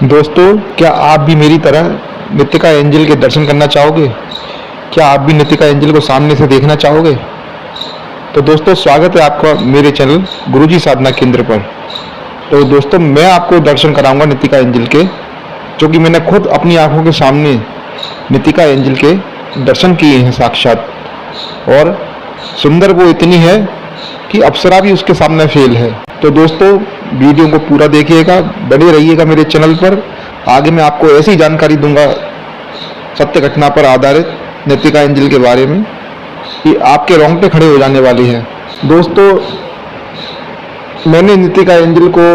दोस्तों, क्या आप भी मेरी तरह नितिका एंजल के दर्शन करना चाहोगे? क्या आप भी नितिका एंजल को सामने से देखना चाहोगे? तो दोस्तों, स्वागत है आपका मेरे चैनल गुरुजी साधना केंद्र पर। तो दोस्तों, मैं आपको दर्शन कराऊंगा नितिका एंजल के, जो कि मैंने खुद अपनी आंखों के सामने नितिका एंजल के दर्शन किए हैं साक्षात। और सुंदर वो इतनी है कि अप्सरा भी उसके सामने फेल है। तो दोस्तों, वीडियो को पूरा देखिएगा, बने रहिएगा मेरे चैनल पर। आगे मैं आपको ऐसी जानकारी दूंगा सत्य घटना पर आधारित नितिका एंजल के बारे में कि आपके रोंगटे खड़े हो जाने वाली है। दोस्तों, मैंने नितिका एंजल को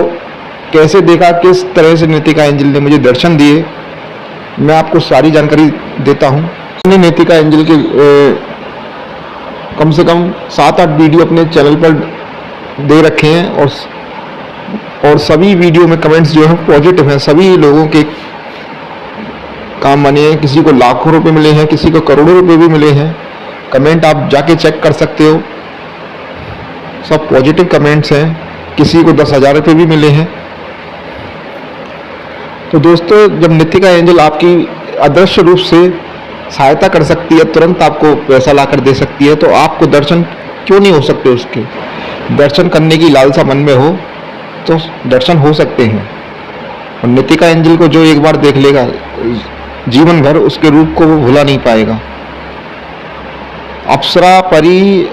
कैसे देखा, किस तरह से नितिका एंजल ने मुझे दर्शन दिए, मैं आपको सारी जानकारी देता हूँ। मैंने नितिका एंजल के कम से कम 7-8 वीडियो अपने चैनल पर दे रखे हैं और सभी वीडियो में कमेंट्स जो है पॉजिटिव हैं। सभी लोगों के काम बने हैं, किसी को लाखों रुपए मिले हैं, किसी को करोड़ों रुपए भी मिले हैं। कमेंट आप जाके चेक कर सकते हो, सब पॉजिटिव कमेंट्स हैं। किसी को 10,000 रुपये भी मिले हैं। तो दोस्तों, जब नितिका एंजल आपकी अदृश्य रूप से सहायता कर सकती है, तुरंत आपको पैसा ला कर दे सकती है, तो आपको दर्शन क्यों नहीं हो सकते? उसके दर्शन करने की लालसा मन में हो तो दर्शन हो सकते हैं। और नितिका एंजल को जो एक बार देख लेगा, जीवन भर उसके रूप को वो भुला नहीं पाएगा। अप्सरा, परी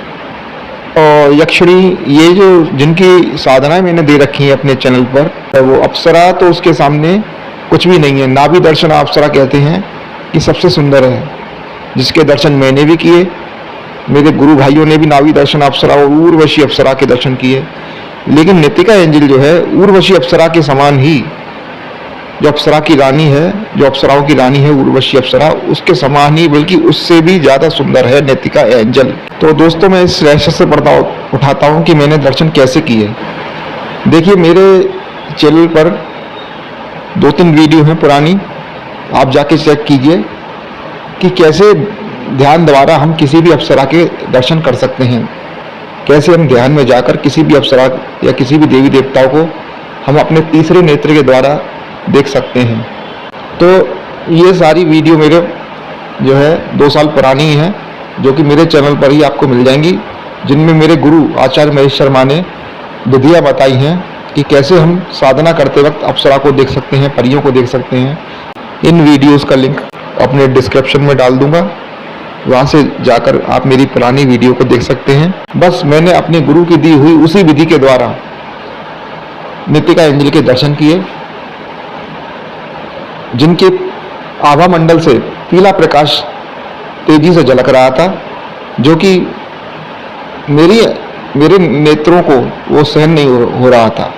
और यक्षिणी, ये जो जिनकी साधनाएं मैंने दे रखी हैं अपने चैनल पर, वो अप्सरा तो उसके सामने कुछ भी नहीं है। नाभि दर्शन अप्सरा कहते हैं कि सबसे सुंदर है, जिसके दर्शन मैंने भी किए, मेरे गुरु भाइयों ने भी नाभि दर्शन अप्सरा और उर्वशी अप्सरा के दर्शन किए। लेकिन नितिका एंजल जो है उर्वशी अप्सरा के समान ही, जो अप्सरा की रानी है, जो अप्सराओं की रानी है उर्वशी अप्सरा, उसके समान ही बल्कि उससे भी ज़्यादा सुंदर है नितिका एंजल। तो दोस्तों, मैं इस रहस्य से पर्दा उठाता हूँ कि मैंने दर्शन कैसे किए। देखिए, मेरे चैनल पर 2-3 वीडियो हैं पुरानी, आप जाके चेक कीजिए कि कैसे ध्यान द्वारा हम किसी भी अप्सरा के दर्शन कर सकते हैं। कैसे हम ध्यान में जाकर किसी भी अप्सरा या किसी भी देवी देवताओं को हम अपने तीसरे नेत्र के द्वारा देख सकते हैं। तो ये सारी वीडियो मेरे जो है 2 साल पुरानी है, जो कि मेरे चैनल पर ही आपको मिल जाएंगी, जिनमें मेरे गुरु आचार्य महेश शर्मा ने विधियाँ बताई हैं कि कैसे हम साधना करते वक्त अप्सरा को देख सकते हैं, परियों को देख सकते हैं। इन वीडियोस का लिंक अपने डिस्क्रिप्शन में डाल दूंगा, वहाँ से जाकर आप मेरी पुरानी वीडियो को देख सकते हैं। बस मैंने अपने गुरु की दी हुई उसी विधि के द्वारा नितिका एंजल के दर्शन किए, जिनके आभा मंडल से पीला प्रकाश तेजी से झलक रहा था, जो कि मेरे नेत्रों को वो सहन नहीं हो रहा था।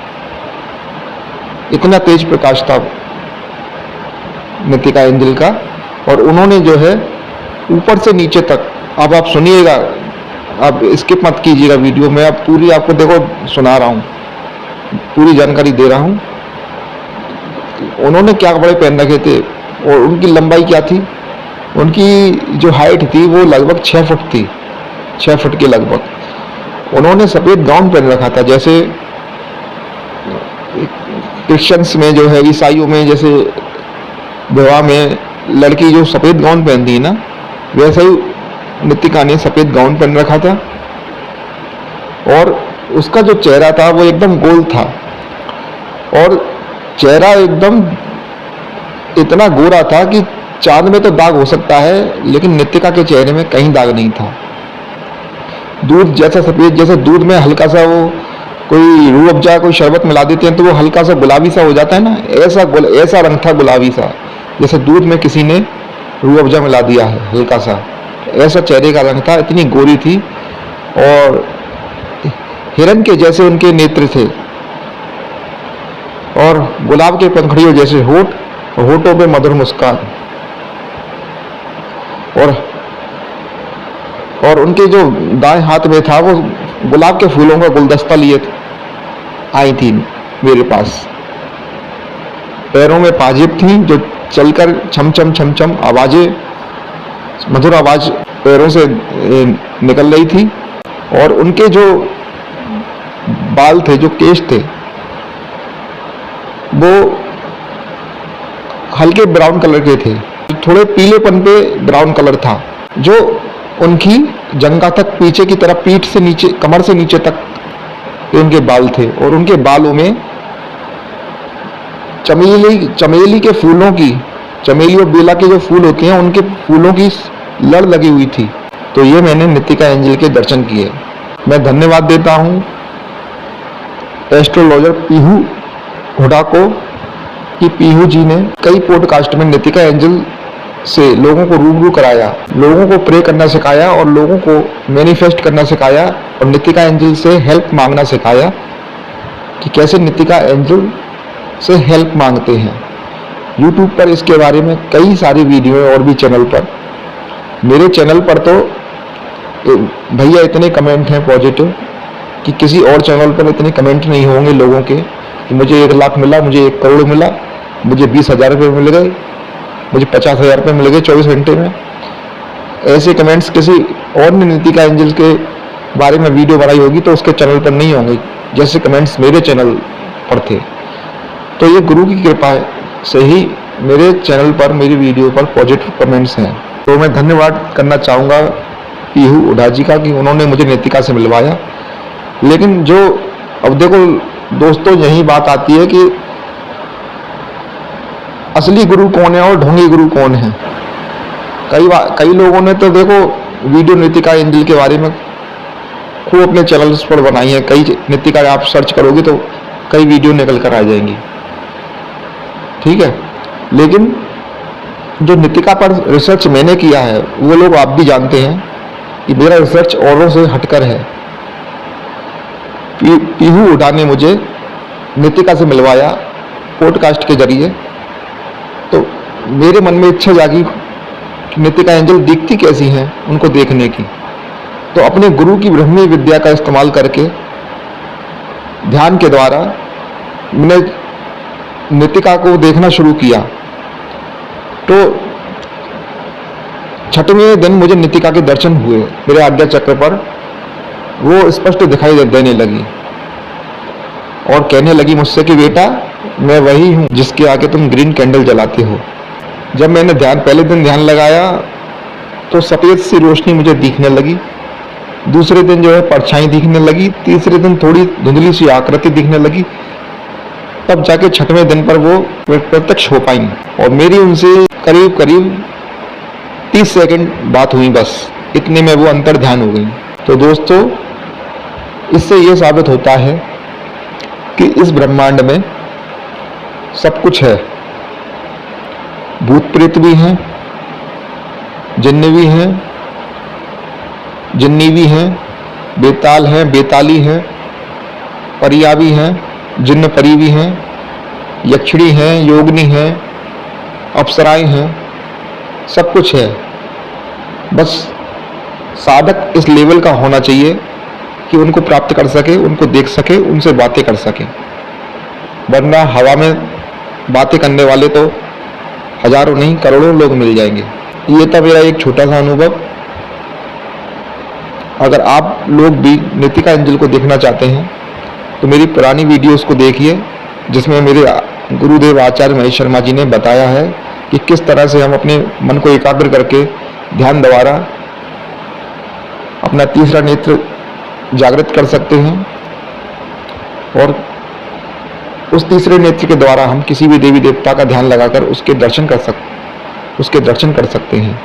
इतना तेज प्रकाश था नितिका एंजल का। और उन्होंने जो है ऊपर से नीचे तक, अब आप सुनिएगा, आप स्किप मत कीजिएगा वीडियो में, अब पूरी आपको देखो सुना रहा हूँ, पूरी जानकारी दे रहा हूँ। उन्होंने क्या कपड़े पहन रखे थे और उनकी लंबाई क्या थी। उनकी जो हाइट थी वो लगभग 6 फुट थी, 6 फुट के लगभग। उन्होंने सफ़ेद गाउन पहन रखा था, जैसे क्रिश्चियंस में जो है, ईसाइयों में जैसे विवाह में लड़की जो सफ़ेद गाउन पहनती है ना, वैसा ही नितिका ने सफ़ेद गाउन पहन रखा था। और उसका जो चेहरा था वो एकदम गोल था, और चेहरा एकदम इतना गोरा था कि चांद में तो दाग हो सकता है, लेकिन नितिका के चेहरे में कहीं दाग नहीं था। दूध जैसा सफ़ेद, जैसे दूध में हल्का सा वो कोई रूह अफ़ज़ा, कोई शरबत मिला देते हैं तो वो हल्का सा गुलाबी सा हो जाता है ना, ऐसा रंग था गुलाबी सा, जैसे दूध में किसी ने रूह अफ़ज़ा मिला दिया है हल्का सा, ऐसा चेहरे का रंग था। इतनी गोरी थी और हिरन के जैसे उनके नेत्र थे, और गुलाब के पंखड़ियों जैसे होठ, होठों पे मधुर मुस्कान। और उनके जो दाएं हाथ में था वो गुलाब के फूलों का गुलदस्ता लिए आई थी मेरे पास। पैरों में पाजेब थी जो चलकर छम छम छम छम आवाजें, मधुर आवाज पैरों से निकल रही थी। और उनके जो बाल थे, जो केश थे, वो हल्के ब्राउन कलर के थे, थोड़े पीलेपन पे ब्राउन कलर था, जो उनकी जंघा तक पीछे की तरफ, पीठ से नीचे, कमर से नीचे तक उनके बाल थे। और उनके बालों में चमेली के फूलों की, चमेली और बेला के जो फूल होते हैं उनके फूलों की लड़ लगी हुई थी। तो ये मैंने नितिका एंजल के दर्शन किए। मैं धन्यवाद देता हूँ एस्ट्रोलॉजर पीहू हुडा को कि पीहू जी ने कई पॉडकास्ट में नितिका एंजल से लोगों को रूबरू कराया, लोगों को प्रे करना सिखाया और लोगों को मैनिफेस्ट करना सिखाया और नितिका एंजल से हेल्प मांगना सिखाया कि कैसे नितिका एंजल से हेल्प मांगते हैं। यूट्यूब पर इसके बारे में कई सारी वीडियो और भी चैनल पर। मेरे चैनल पर तो भैया इतने कमेंट हैं पॉजिटिव कि किसी और चैनल पर इतने कमेंट नहीं होंगे लोगों के कि मुझे 1 लाख मिला, मुझे 1 करोड़ मिला, मुझे 20,000 रुपये मिल गए, मुझे 50,000 रुपये मिल गए 24 घंटे में। ऐसे कमेंट्स किसी और ने नितिका एंजल के बारे में वीडियो बनाई होगी तो उसके चैनल पर नहीं होंगे जैसे कमेंट्स मेरे चैनल पर थे। तो ये गुरु की कृपा से ही मेरे चैनल पर, मेरी वीडियो पर पॉजिटिव कमेंट्स हैं। तो मैं धन्यवाद करना चाहूँगा पीहू हुडा जी का कि उन्होंने मुझे नितिका से मिलवाया। लेकिन जो अब देखो दोस्तों, यही बात आती है कि असली गुरु कौन है और ढोंगी गुरु कौन है। कई लोगों ने तो देखो वीडियो नितिका एंजल के बारे में खूब अपने चैनल्स पर बनाई है। कई नितिका आप सर्च करोगे तो कई वीडियो निकल कर आ जाएंगी, ठीक है। लेकिन जो नितिका पर रिसर्च मैंने किया है वो लोग आप भी जानते हैं कि मेरा रिसर्च औरों से हटकर है। पीहू हुडा ने मुझे नितिका से मिलवाया पॉडकास्ट के जरिए। तो मेरे मन में इच्छा जागी कि नितिका एंजल दिखती कैसी हैं, उनको देखने की। तो अपने गुरु की ब्रह्मी विद्या का इस्तेमाल करके ध्यान के द्वारा मैंने नितिका को देखना शुरू किया। तो 6वें दिन मुझे नितिका के दर्शन हुए मेरे आज्ञा चक्र पर। वो स्पष्ट दिखाई देने लगी और कहने लगी मुझसे कि बेटा मैं वही हूँ जिसके आगे तुम ग्रीन कैंडल जलाते हो। जब मैंने पहले दिन ध्यान लगाया तो सफ़ेद सी रोशनी मुझे दिखने लगी। दूसरे दिन जो है परछाई दिखने लगी। तीसरे दिन थोड़ी धुंधली सी आकृति दिखने लगी। तब जाके 6वें दिन पर वो प्रत्यक्ष हो पाई और मेरी उनसे करीब 30 सेकंड बात हुई, बस इतने में वो अंतर ध्यान हो गई। तो दोस्तों, इससे ये साबित होता है कि इस ब्रह्मांड में सब कुछ है। भूत प्रेत भी हैं, जिन्न भी हैं, जिन्नी भी हैं, बेताल हैं, बेताली हैं, परिया भी हैं, जिन्न परी भी हैं, यक्षिणी हैं, योगिनी हैं, अप्सराएं हैं, सब कुछ है। बस साधक इस लेवल का होना चाहिए कि उनको प्राप्त कर सके, उनको देख सके, उनसे बातें कर सके। वरना हवा में बातें करने वाले तो हजारों नहीं करोड़ों लोग मिल जाएंगे। ये था मेरा एक छोटा सा अनुभव। अगर आप लोग भी नितिका एंजल को देखना चाहते हैं तो मेरी पुरानी वीडियोस को देखिए, जिसमें मेरे गुरुदेव आचार्य महेश शर्मा जी ने बताया है कि किस तरह से हम अपने मन को एकाग्र करके ध्यान द्वारा अपना तीसरा नेत्र जागृत कर सकते हैं और उस तीसरे नेत्र के द्वारा हम किसी भी देवी देवता का ध्यान लगाकर उसके दर्शन कर सकते हैं।